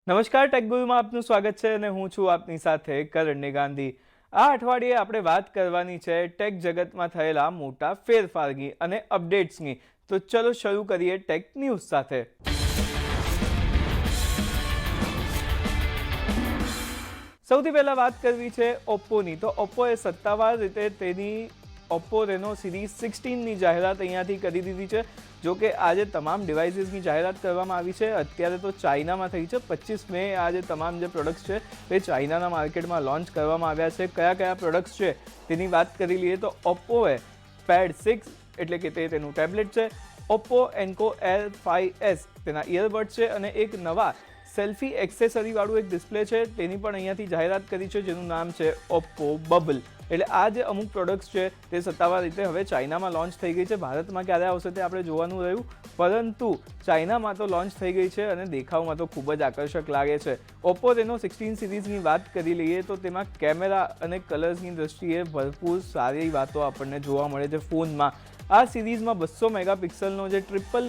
નમસ્કાર, ટેક ગુરુમાં આપનું સ્વાગત છે અને હું છું આપની સાથે કરણની ગાંધી। આ અઠવાડિયે આપણે વાત કરવાની છે ટેક જગતમાં થયેલા મોટા ફેરફારની અને અપડેટ્સની। તો ચલો શરૂ કરીએ ટેક ન્યૂઝ સાથે। સૌથી પહેલા વાત કરવી છે ઓપ્પોની। તો ઓપ્પોએ સત્તાવાર રીતે તેની ઓપ્પો રેનો સિરીઝ 16ની જાહેરાત અહીંયાથી કરી દીધી છે। જો કે આજે તમામ ડિવાઇસીસની જાહેરાત કરવામાં આવી છે। અત્યારે તો ચાઇનામાં થઈ છે। 25 મે આજે તમામ જે પ્રોડક્ટ્સ છે તે ચાઇનાના માર્કેટમાં લોન્ચ કરવામાં આવ્યા છે। કયા કયા પ્રોડક્ટ્સ છે તેની વાત કરી લઈએ તો ઓપ્પોએ પેડ 6 એટલે કે તે તેનું ટેબ્લેટ છે, ઓપ્પો એન્કો એર 5S તેના ઇયરબડ્સ છે અને એક નવા સેલ્ફી એક્સેસરીવાળું એક ડિસ્પ્લે છે તેની પણ અહીંયાથી જાહેરાત કરી છે જેનું નામ છે ઓપ્પો બબલ। એટલે આ જે અમુક પ્રોડક્ટ્સ છે તે સત્તાવાર રીતે હવે ચાઇનામાં લોન્ચ થઈ ગઈ છે। ભારતમાં ક્યારે આવશે તે આપણે જોવાનું રહ્યું, પરંતુ ચાઇનામાં તો લોન્ચ થઈ ગઈ છે અને દેખાવમાં તો ખૂબ જ આકર્ષક લાગે છે। ઓપ્પો રેનો 16 સિરીઝની વાત કરી લઈએ તો તેમાં કેમેરા અને કલર્સની દ્રષ્ટિએ ભરપૂર સારી વાતો આપણને જોવા મળે છે ફોનમાં। આ સિરીઝમાં 200 મેગાપિક્સલનો જે ટ્રિપલ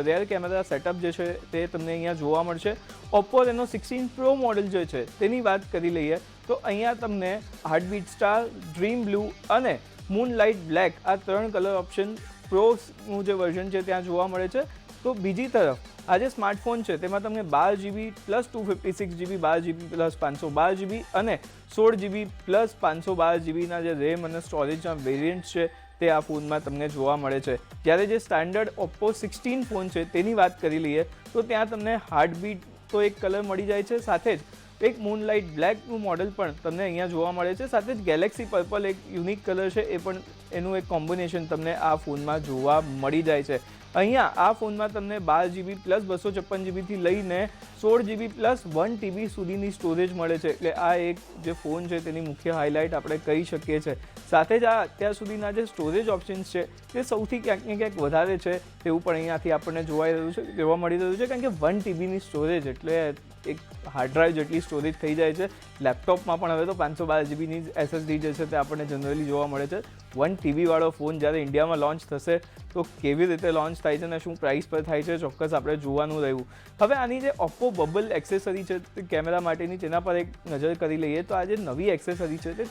રેર કેમેરા સેટઅપ જે છે તે તમને અહીંયા જોવા મળશે। ઓપ્પો રેનો 16 પ્રો મોડલ જે છે તેની વાત કરી લઈએ તો અહીંયા તમને હાર્ટબીટ સ્ટાર, ડ્રીમ બ્લુ અને મૂનલાઇટ બ્લેક આ 3 કલર ઓપ્શન પ્રોનું જે વર્ઝન છે ત્યાં જોવા મળે છે। તો બીજી તરફ આ જે સ્માર્ટફોન છે તેમાં તમને 12GB plus 256GB, 12GB plus 512GB અને 16GB પ્લસ 512GBના જે રેમ અને સ્ટોરેજના વેરિયન્ટ છે તે આ ફોનમાં તમને જોવા મળે છે। જ્યારે જે સ્ટાન્ડર્ડ ઓપ્પો 16 ફોન છે તેની વાત કરી લઈએ તો ત્યાં તમને હાર્ટબીટ તો એક કલર મળી જાય છે, સાથે જ એક મૂનલાઇટ બ્લેકનું મોડલ પણ તમને અહીંયા જોવા મળે છે, સાથે જ ગેલેક્સી પર્પલ એક યુનિક કલર છે એ પણ એનું એક કોમ્બિનેશન તમને આ ફોનમાં જોવા મળી જાય છે। અહીંયા આ ફોનમાં તમને 12GB પ્લસ 256GBથી લઈને 16GB પ્લસ 1TB સુધીની સ્ટોરેજ મળે છે। એટલે આ એક જે ફોન છે તેની મુખ્ય હાઇલાઇટ આપણે કહી શકીએ છીએ। સાથે જ આ અત્યાર સુધીના જે સ્ટોરેજ ઓપ્શન્સ છે તે સૌથી ક્યાંક ને ક્યાંક વધારે છે તેવું પણ અહીંયાથી આપણને જોવા મળી રહ્યું છે, કારણ કે 1TBની સ્ટોરેજ એટલે એક હાર્ડ ડ્રાઈવ જેટલી સ્ટોરેજ થઈ જાય છે। લેપટોપમાં પણ હવે તો 512GBની SSD જે છે તે આપણને જનરલી જોવા મળે છે। 1TB વાળો ફોન જ્યારે ઇન્ડિયામાં લોન્ચ થશે તો કેવી રીતે લોન્ચ થાય છે અને શું પ્રાઇસ પર થાય છે ચોક્કસ આપણે જોવાનું રહ્યું। હવે આની જે ઓપ્પો બબલ એક્સેસરી છે કેમેરા માટેની તેના પર એક નજર કરી લઈએ તો આ જે નવી એક્સેસરી છે તે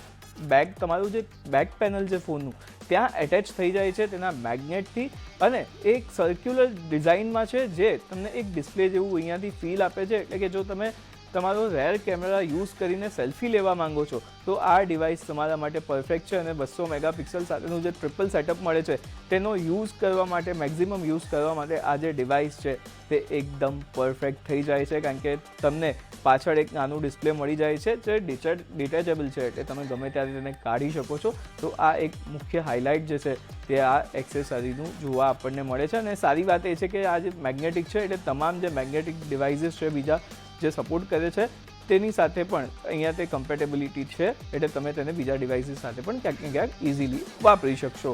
તમારું જે બેક પેનલ છે ફોનનું ત્યાં એટેચ થઈ જાય છે તેના મેગ્નેટથી અને એક સર્ક્યુલર ડિઝાઇનમાં છે જે તમને એક ડિસ્પ્લે જેવું અહીંયાથી ફીલ આપે છે। એટલે કે જો તમે તમારો રેર કેમેરા યુઝ કરીને સેલ્ફી લેવા માંગો છો તો આ ડિવાઇસ તમારા માટે પરફેક્ટ છે અને 200 મેગાપિક્સલ સાથેનું જે ટ્રિપલ સેટઅપ મળે છે તેનો યુઝ કરવા માટે, મેક્સિમમ યુઝ કરવા માટે આ જે ડિવાઇસ છે તે એકદમ પરફેક્ટ થઈ જાય છે, કારણ કે તમને પાછળ એક નાનું ડિસ્પ્લે મળી જાય છે જે ડિટેચેબલ છે એટલે તમે ગમે ત્યારે તેને કાઢી શકો છો। તો આ એક મુખ્ય હાઇલાઇટ જે છે તે આ એક્સેસરીનું જોવા આપણને મળે છે। અને સારી વાત એ છે કે આ જે મેગ્નેટિક છે એટલે તમામ જે મેગ્નેટિક ડિવાઇસીસ છે બીજા જે સપોર્ટ કરે છે તેની સાથે પણ અહીંયા તે કમ્પેટેબિલિટી છે, એટલે તમે તેને બીજા ડિવાઇસીસ સાથે પણ ક્યાંક ને ક્યાંક ઇઝીલી વાપરી શકશો।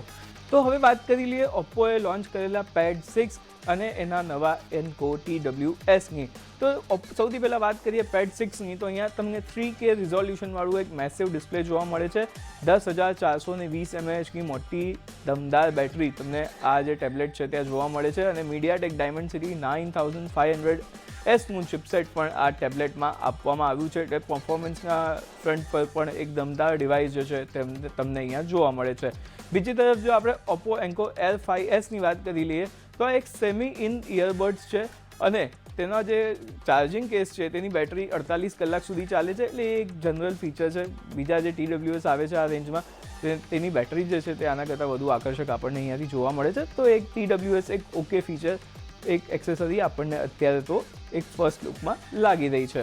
તો હવે વાત કરી લઈએ ઓપ્પોએ લોન્ચ કરેલા પેડ 6 અને એના નવા એન્કો TWSની। તો સૌથી પહેલાં વાત કરીએ પેડ 6ની તો અહીંયા તમને 3K રિઝોલ્યુશનવાળું એક મેસિવ ડિસ્પ્લે જોવા મળે છે। 10,420 mAhની મોટી દમદાર બેટરી તમને આ જે ટેબ્લેટ છે ત્યાં જોવા મળે છે અને મીડિયાટેક ડાયમેન્સિટી 9500Sનું ચિપસેટ પણ આ ટેબ્લેટમાં આપવામાં આવ્યું છે। એટલે પરફોર્મન્સના ફ્રન્ટ પર પણ એક દમદાર ડિવાઇસ જે છે તમને અહીંયા જોવા મળે છે। બીજી તરફ જો આપણે ઓપ્પો એન્કો એર 5Sની વાત કરી લઈએ તો આ એક સેમી ઇન ઇયરબડ્સ છે અને તેનો જે ચાર્જિંગ કેસ છે તેની બેટરી 48 કલાક સુધી ચાલે છે। એટલે એક જનરલ ફીચર છે। બીજા જે TWS આવે છે આ રેન્જમાં તેની બેટરી જે છે તે આના કરતાં વધુ આકર્ષક આપણને અહીંયાથી જોવા મળે છે। તો એક TWS એક ઓકે ફીચર, એક એક્સેસરી આપણને અત્યારે તો એક ફર્સ્ટ લુકમાં લાગી રહી છે।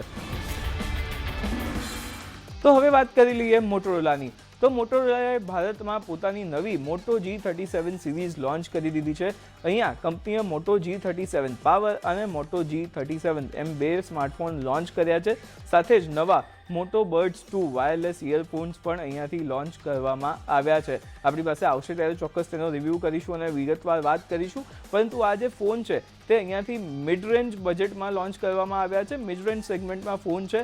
તો હવે વાત કરી લઈએ મોટોરોલાની। તો મોટોરોલાએ ભારતમાં પોતાની નવી મોટો G37 સિરીઝ લોન્ચ કરી દીધી છે। અહીંયા કંપનીએ મોટો G37 પાવર અને મોટો G37 એમ 2 સ્માર્ટફોન લોન્ચ કર્યા છે। સાથે જ નવા મોટો બર્ડ્સ 2 વાયરલેસ ઇયરફોન્સ પણ અહીંયાથી લોન્ચ કરવામાં આવ્યા છે। આપણી પાસે આવશે ત્યારે ચોક્કસ તેનો રિવ્યૂ કરીશું અને વિગતવાર વાત કરીશું, પરંતુ આ જે ફોન છે તે અહીંયાથી મિડ રેન્જ બજેટમાં લોન્ચ કરવામાં આવ્યા છે। મિડ રેન્જ સેગમેન્ટમાં ફોન છે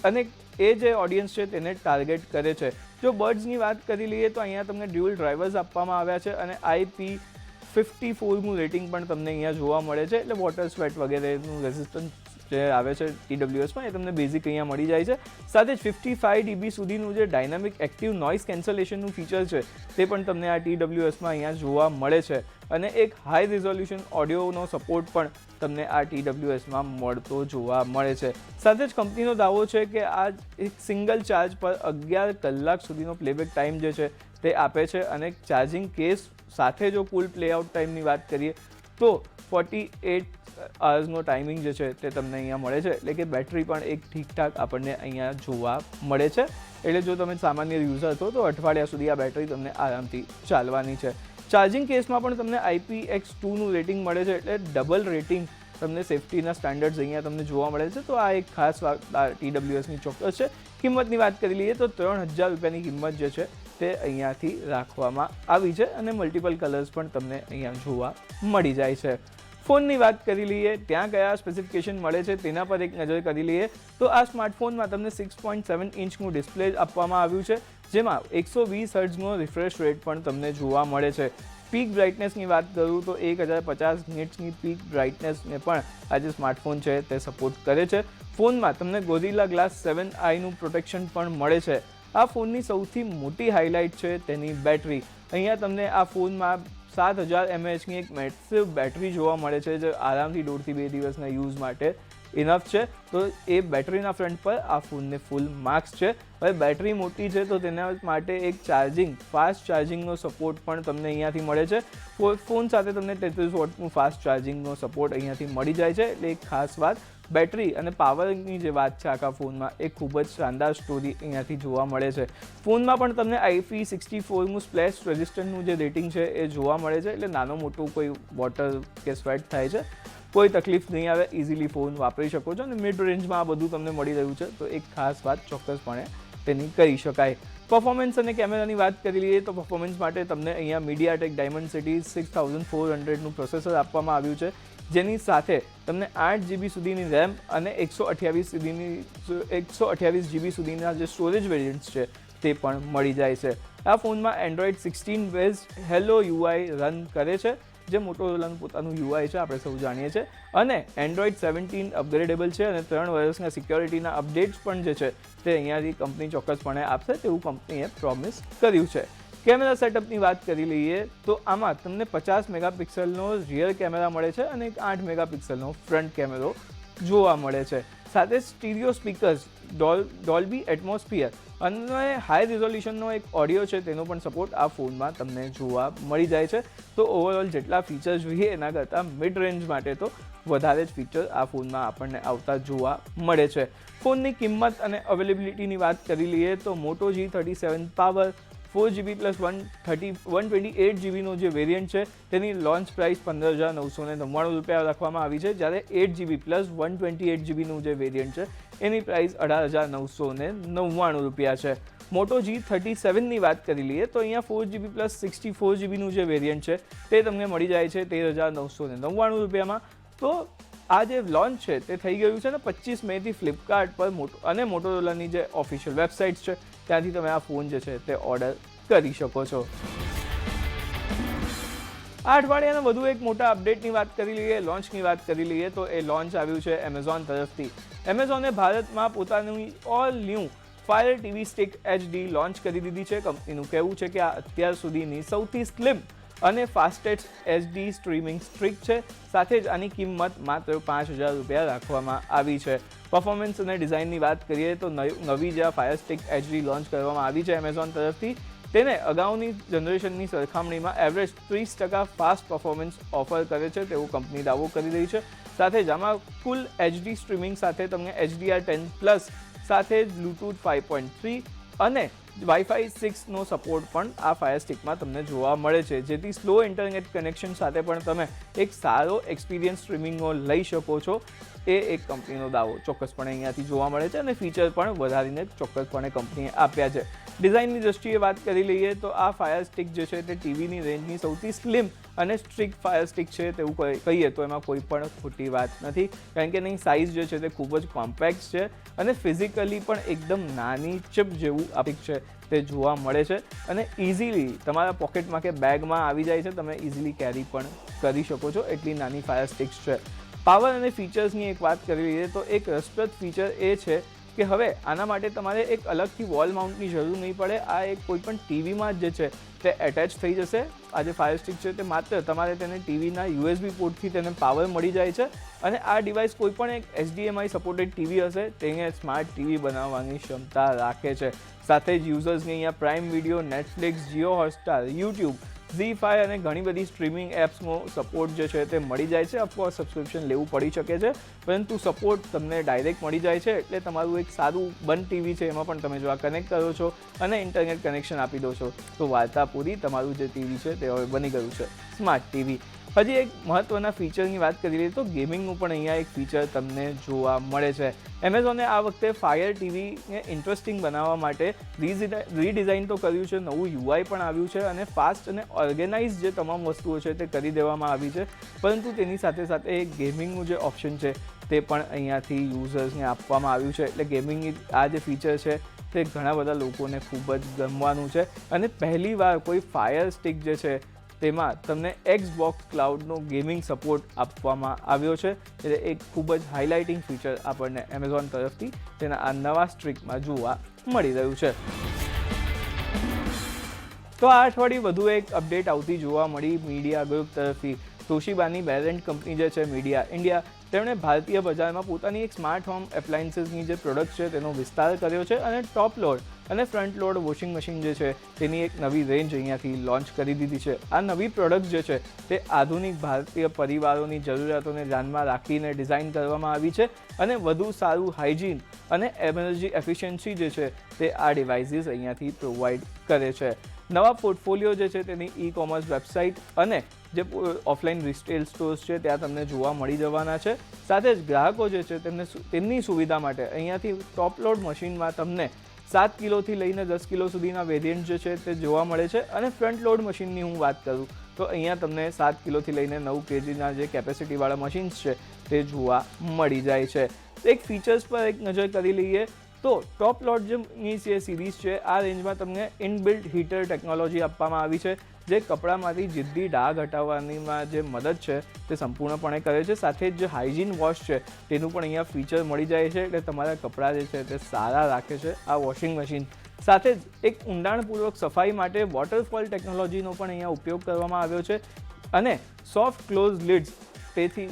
અને એ જે ઓડિયન્સ છે તેને ટાર્ગેટ કરે છે। જો બર્ડ્સની વાત કરી લઈએ તો અહીંયા તમને ડ્યુઅલ ડ્રાઈવર્સ આપવામાં આવ્યા છે અને 54મું રેટિંગ પણ તમને અહીંયા જોવા મળે છે, એટલે વોટર સ્વેટ વગેરેનું રેઝિસ્ટન્સ જે આવે છે TWSમાં એ તમને બેઝિક અહીંયા મળી જાય છે. સાથે જ 55 dB સુધીનું જે ડાયનામિક એક્ટિવ નોઇઝ કેન્સલેશનનું ફીચર છે તે પણ તમને આ TWSમાં અહીંયા જોવા મળે છે, અને એક હાઈ રિઝોલ્યુશન ઓડિયોનો સપોર્ટ પણ તમને આ TWSમાં મળતો જોવા મળે છે. સાથે જ કંપનીનો દાવો છે કે આ એક સિંગલ ચાર્જ પર 11 કલાક સુધીનો પ્લેબેક ટાઈમ જે છે તે આપે છે, અને ચાર્જિંગ કેસ સાથે જો કુલ પ્લેઆઉટ ટાઈમની વાત કરીએ તો 48 અવર્સનો ટાઈમિંગ જે છે તે તમને અહીંયા મળે છે, એટલે કે બેટરી પણ એક ઠીકઠાક આપણને અહીંયા જોવા મળે છે. એટલે જો તમે સામાન્ય યુઝર છો તો અઠવાડિયા સુધી આ બેટરી તમને આરામથી ચાલવાની છે. ચાર્જિંગ કેસમાં પણ તમને IPX2નું રેટિંગ મળે છે, એટલે ડબલ રેટિંગ તમને સેફ્ટીના સ્ટાન્ડર્ડ્સ અહીંયા તમને જોવા મળે છે. તો આ એક ખાસ વાત TWSની ચોક્કસ છે. કિંમતની વાત કરી લઈએ તો 3000 રૂપિયાની કિંમત જે છે તે અહીંયાથી રાખવામાં આવી છે, અને મલ્ટિપલ કલર્સ પણ તમને અહીંયા જોવા મળી જાય છે. ફોનની વાત કરી લઈએ, ત્યાં કયા સ્પેસિફિકેશન મળે છે તેના પર એક નજર કરી લઈએ તો આ સ્માર્ટફોનમાં તમને 6.7 ઇંચનું ડિસ્પ્લે આપવામાં આવ્યું છે, જેમાં 120 હર્ટ્ઝનો રિફ્રેશ રેટ પણ તમને જોવા મળે છે. પીક બ્રાઇટનેસની વાત કરું તો 1050 નિટ્સની પીક બ્રાઇટનેસને પણ આ જે સ્માર્ટફોન છે તે સપોર્ટ કરે છે. ફોનમાં તમને ગોરિલા ગ્લાસ 7i પ્રોટેક્શન પણ મળે છે. આ ફોનની સૌથી મોટી હાઇલાઇટ છે તેની બેટરી. અહીંયા તમને આ ફોનમાં 7000 mAhની એક મેસિવ બેટરી જોવા મળે છે, જે આરામથી 1.5 થી 2 દિવસના યુઝ માટે ઇનફ છે. તો એ બેટરીના ફ્રન્ટ પર આ ફોનને ફૂલ માર્ક્સ છે. હવે બેટરી મોટી છે તો તેના માટે એક ફાસ્ટ ચાર્જિંગનો સપોર્ટ પણ તમને અહીંયાથી મળે છે. ફોન સાથે તમને 33 વોટનું ફાસ્ટ ચાર્જિંગનો સપોર્ટ અહીંયાથી મળી જાય છે, એટલે એક ખાસ વાત. બેટરી અને પાવરની જે વાત છે આખા ફોનમાં એ ખૂબ જ શાનદાર સ્ટોરી અહીંયાથી જોવા મળે છે. ફોનમાં પણ તમને IP64નું સ્પ્લેશ રેઝિસ્ટન્ટનું જે રેટિંગ છે એ જોવા મળે છે, એટલે નાનો મોટું કોઈ વોટર કે સ્વેટ થાય છે કોઈ તકલીફ નહીં આવે, ઇઝીલી ફોન વાપરી શકો છો, અને મિડ રેન્જમાં આ બધું તમને મળી રહ્યું છે, તો એક ખાસ વાત ચોક્કસપણે તેની કહી શકાય. પરફોર્મન્સ અને કેમેરાની વાત કરી લઈએ તો પરફોર્મન્સ માટે તમને અહીંયા MediaTek Dimensity 6400નું પ્રોસેસર આપવામાં આવ્યું છે, જેની સાથે તમને 8 GB સુધીની રેમ અને 128 GB સુધીના જે સ્ટોરેજ વેરિયન્ટ્સ છે તે પણ મળી જાય છે. આ ફોનમાં Android 16 based hello UI run કરે છે, જે મોટોરોલાનું પોતાનું UI છે, આપણે સૌ જાણીએ છીએ, અને Android 17 અપગ્રેડેબલ છે, અને 3 વર્ષના સિક્યોરિટીના અપડેટ્સ પણ જે છે તે અહીંયાથી કંપની ચોક્કસપણે આપશે તેવું કંપનીએ પ્રોમિસ કર્યું છે. કેમેરા સેટઅપની વાત કરી લઈએ તો આમાં તમને 50 મેગાપિક્સલનો રિયર કેમેરા મળે છે, અને 8 મેગાપિક્સલનો ફ્રન્ટ કેમેરો જોવા મળે છે. સાથે સ્ટીરિયો સ્પીકર્સ, ડોલ્બી એટમોસ્ફિયર અને હાઈ રિઝોલ્યુશનનો એક ઓડિયો છે તેનો પણ સપોર્ટ આ ફોનમાં તમને જોવા મળી જાય છે. તો ઓવરઓલ જેટલા ફીચર જોઈએ એના કરતાં મિડ રેન્જ માટે તો વધારે જ ફીચર આ ફોનમાં આપણને આવતા જોવા મળે છે. ફોનની કિંમત અને અવેલેબિલિટીની વાત કરી લઈએ તો મોટો G37 પાવર 4GB પ્લસ 128 GBનો જે વેરિયન્ટ છે તેની લોન્ચ પ્રાઇસ 15,999 રૂપિયા રાખવામાં આવી છે, જ્યારે 8GB પ્લસ 128 GBનું જે વેરિયન્ટ છે એની પ્રાઇસ 18,999 રૂપિયા છે. મોટો G37ની વાત કરી લઈએ તો અહીંયા 4GB પ્લસ 64 GBનું જે વેરિયન્ટ છે તે તમને મળી જાય છે 13,999 રૂપિયામાં. તો આ જે લોન્ચ છે તે થઈ ગયું છે ને 25 મેથી ફ્લિપકાર્ટ પર અને મોટોરોલાની જે ઓફિશિયલ વેબસાઇટ્સ છે ત્યાંથી તમે આ ફોન જે છે તે ઓર્ડર કરી શકો છો. આ અઠવાડિયાના વધુ એક મોટા અપડેટની વાત કરી લઈએ, લોન્ચની વાત કરી લઈએ તો એ લોન્ચ આવ્યું છે એમેઝોન તરફથી. એમેઝોને ભારતમાં પોતાની all new fire TV stick HD launch કરી દીધી છે. કંપનીનું કહેવું છે કે આ અત્યાર સુધીની સૌથી સ્લિમ અને ફાસ્ટેસ્ટ HD સ્ટ્રીમિંગ સ્ટિક છે. સાથે જ આની કિંમત માત્ર 5,000 રૂપિયા રાખવામાં આવી છે. પરફોર્મન્સ અને ડિઝાઇનની વાત કરીએ તો નવી જે ફાયર સ્ટિક HD લોન્ચ કરવામાં આવી છે એમેઝોન તરફથી, તેને અગાઉની જનરેશનની સરખામણીમાં એવરેજ 30% ફાસ્ટ પરફોર્મન્સ ઓફર કરે છે તેવું કંપની દાવો કરી રહી છે. સાથે જ આમાં કુલ HD સ્ટ્રીમિંગ સાથે તમને HDR10+ સાથે બ્લૂટૂથ 5.3 અને Wi-Fi 6નો સપોર્ટ પણ આ ફાયર સ્ટિકમાં તમને જોવા મળે છે, જેથી સ્લો ઇન્ટરનેટ કનેક્શન સાથે પણ તમે એક સારો એક્સપિરિયન્સ સ્ટ્રીમિંગનો લઈ શકો છો. એ એક કંપનીનો દાવો ચોક્કસપણે અહીંયાથી જોવા મળે છે, અને ફીચર પણ વધારીને ચોક્કસપણે કંપનીએ આપ્યા છે. ડિઝાઇનની દ્રષ્ટિએ વાત કરી લઈએ તો આ ફાયર સ્ટિક જે છે તે ટીવીની રેન્જની સૌથી સ્લિમ અને સ્ટ્રિક ફાયર સ્ટિક છે તેવું કહીએ તો એમાં કોઈ પણ ખોટી વાત નથી, કારણ કે એની સાઇઝ જે છે તે ખૂબ જ કોમ્પેક્ટ છે અને ફિઝિકલી પણ એકદમ નાની ચિપ જેવું આ છે તે જોવા મળે છે અને ઇઝીલી તમારા પોકેટમાં કે બેગમાં આવી જાય છે, તમે ઇઝીલી કેરી પણ કરી શકો છો, એટલી નાની ફાયર સ્ટિક્સ છે. પાવર અને ફીચર્સની એક વાત કરી લઈએ તો એક રસપ્રદ ફીચર એ છે કે હવે આના માટે તમારે એક અલગથી વોલ માઉન્ટની જરૂર નહીં પડે. આ એક કોઈપણ ટીવીમાં જ જે છે તે એટેચ થઈ જશે. આ જે ફાયર સ્ટિક છે તે માત્ર તમારે તેને ટીવીના USB પોર્ટથી તેને પાવર મળી જાય છે અને આ ડિવાઇસ કોઈપણ એક HDMI સપોર્ટેડ ટીવી હશે તેને સ્માર્ટ ટીવી બનાવવાની ક્ષમતા રાખે છે. સાથે જ યુઝર્સને અહીંયા prime video, Netflix, Jio Hotstar, YouTube, ZEE5 અને ઘણી બધી સ્ટ્રીમિંગ એપ્સનો સપોર્ટ જે છે તે મળી જાય છે. ઓફકોર્સ સબસ્ક્રિપ્શન લેવું પડી શકે છે, પરંતુ સપોર્ટ તમને ડાયરેક્ટ મળી જાય છે, એટલે તમારું એક સારું બંધ ટીવી છે એમાં પણ તમે જો આ કનેક્ટ કરો છો અને ઇન્ટરનેટ કનેક્શન આપી દો છો તો વાર્તા પૂરી, તમારું જે ટીવી છે તે હવે બની ગયું છે સ્માર્ટ ટીવી. હજી એક મહત્ત્વના ફીચરની વાત કરી લઈએ તો ગેમિંગનું પણ અહીંયા એક ફીચર તમને જોવા મળે છે. એમેઝોને આ વખતે ફાયર ટીવીને ઇન્ટરેસ્ટિંગ બનાવવા માટે રીડિઝાઇન તો કર્યું છે, નવું UI પણ આવ્યું છે અને ફાસ્ટ અને ઓર્ગેનાઇઝ જે તમામ વસ્તુઓ છે તે કરી દેવામાં આવી છે, પરંતુ તેની સાથે સાથે એક ગેમિંગનું જે ઓપ્શન છે તે પણ અહીંયાથી યુઝર્સને આપવામાં આવ્યું છે. એટલે ગેમિંગની આ જે ફીચર છે તે ઘણા બધા લોકોને ખૂબ જ ગમવાનું છે અને પહેલીવાર કોઈ ફાયર સ્ટિક જે છે તેમાં તમને Xbox ક્લાઉડનો ગેમિંગ સપોર્ટ આપવામાં આવ્યો છે, એટલે એક ખૂબ જ હાઇલાઇટિંગ ફીચર આપણને એમેઝોન તરફથી તેના આ નવા સ્ટ્રીકમાં જોવા મળી રહ્યું છે. તો આ અઠવાડિયે વધુ એક અપડેટ આવતી જોવા મળી મીડિયા ગ્રુપ તરફથી. તોશિબાની પેરેન્ટ કંપની જે છે મીડિયા ઇન્ડિયા, તેમણે ભારતીય બજારમાં પોતાની એક સ્માર્ટ હોમ એપ્લાયન્સીસની જે પ્રોડક્ટ છે તેનો વિસ્તાર કર્યો છે અને ટોપ લોડ અને ફ્રન્ટ લોડ વોશિંગ મશીન જે છે તેની એક નવી રેન્જ અહીંયાથી લોન્ચ કરી દીધી છે. આ નવી પ્રોડક્ટ જે છે તે આધુનિક ભારતીય પરિવારોની જરૂરિયાતોને ધ્યાનમાં રાખીને ડિઝાઇન કરવામાં આવી છે અને વધુ સારું હાઇજીન અને એનર્જી એફિશિયન્સી જે છે તે આ ડિવાઇસીસ અહીંયાથી પ્રોવાઈડ કરે છે. નવા પોર્ટફોલિયો જે છે તેની ઈ-કોમર્સ વેબસાઇટ અને જે ઓફલાઈન રિટેલ સ્ટોર્સ છે ત્યાં તમને જોવા મળી જવાના છે. સાથે જ ગ્રાહકો જે છે તેમની સુવિધા માટે અહીંયાથી ટોપ લોડ મશીનમાં તમને 7 કિલોથી લઈને 10 કિલો સુધીના વેરિયન્ટ જે છે તે જોવા મળે છે અને ફ્રન્ટ લોડ મશીનની હું વાત કરું તો અહીંયા તમને 7 કિલોથી લઈને 9 kgના જે કેપેસિટીવાળા મશીન્સ છે તે જોવા મળી જાય છે. એક ફીચર્સ પર એક નજર કરી લઈએ તો ટોપ લોડની જે સિરીઝ છે આ રેન્જમાં તમને ઇનબિલ્ટ હીટર ટેકનોલોજી આપવામાં આવી છે, જે કપડામાંથી જિદ્દી ડાઘ હટાવવામાં જે મદદ છે તે સંપૂર્ણપણે કરે છે. સાથે જ જે હાઇજીન વોશ છે તેનું પણ અહીંયા ફીચર મળી જાય છે, એટલે તમારા કપડાં જે છે તે સારા રાખે છે આ વોશિંગ મશીન. સાથે જ એક ઊંડાણપૂર્વક સફાઈ માટે વોટરફોલ ટેકનોલોજીનો પણ અહીંયા ઉપયોગ કરવામાં આવ્યો છે અને સોફ્ટ ક્લોઝ લીડ્સ, તેથી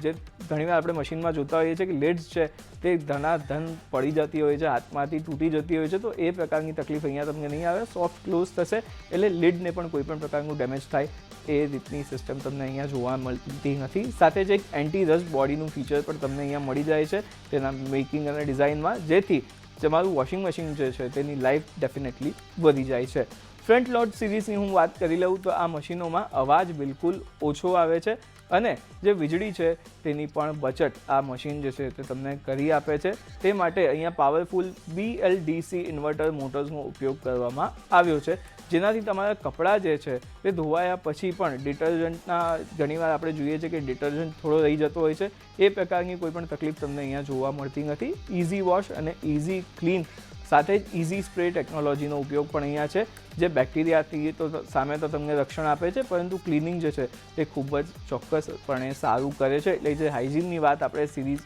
જે ઘણીવાર આપણે મશીનમાં જોતા હોઈએ છીએ કે લીડ્સ છે તે ધનાધન પડી જતી હોય છે, હાથમાંથી તૂટી જતી હોય છે, તો એ પ્રકારની તકલીફ અહીંયા તમને નહીં આવે. સોફ્ટ ક્લોઝ થશે એટલે લીડને પણ કોઈ પણ પ્રકારનું ડેમેજ થાય એ રીતની સિસ્ટમ તમને અહીંયા જોવા મળતી નથી. સાથે જ એક એન્ટી રસ્ટ બોડીનું ફીચર પણ તમને અહીંયા મળી જાય છે તેના મેકિંગ અને ડિઝાઇનમાં, જેથી તમારું વોશિંગ મશીન જે છે તેની લાઈફ ડેફિનેટલી વધી જાય છે. ફ્રન્ટ લોડ સિરીઝની હું વાત કરી લઉં તો આ મશીનોમાં અવાજ બિલકુલ ઓછો આવે છે અને જે વીજળી છે તેની પણ બચત આ મશીન જે છે તે તમને કરી આપે છે. તે માટે અહીંયા પાવરફુલ BLDC ઇન્વર્ટર મોટર્સનો ઉપયોગ કરવામાં આવ્યો છે, જેનાથી તમારા કપડાં જે છે તે ધોવાયા પછી પણ ડિટર્જન્ટના ઘણીવાર આપણે જોઈએ છીએ કે ડિટર્જન્ટ થોડો રહી જતો હોય છે, એ પ્રકારની કોઈ પણ તકલીફ તમને અહીંયા જોવા મળતી નથી. ઇઝી વોશ અને ઇઝી ક્લીન સાથે જ ઇઝી સ્પ્રે ટેકનોલોજીનો ઉપયોગ પણ અહીંયા છે, જે બેક્ટેરિયાથી તો સામે તો તમને રક્ષણ આપે છે, પરંતુ ક્લિનિંગ જે છે તે ખૂબ જ ચોક્કસપણે સારું કરે છે. એટલે જે હાઇજીનની વાત આપણે સિરીઝ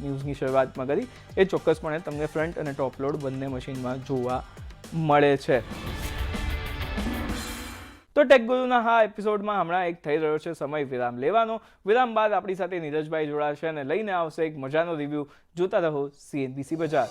ન્યૂઝની શરૂઆતમાં કરી એ ચોક્કસપણે તમને ફ્રન્ટ અને ટોપ લોડ બંને મશીનમાં જોવા મળે છે. તો ટેક ગુરુના હા એપિસોડમાં હમણાં એક થઈ રહ્યો છે સમય વિરામ લેવાનો. વિરામ બાદ આપણી સાથે નીરજભાઈ જોડાશે અને લઈને આવશે એક મજાનો રિવ્યૂ. જોતા રહો CNBC બજાર.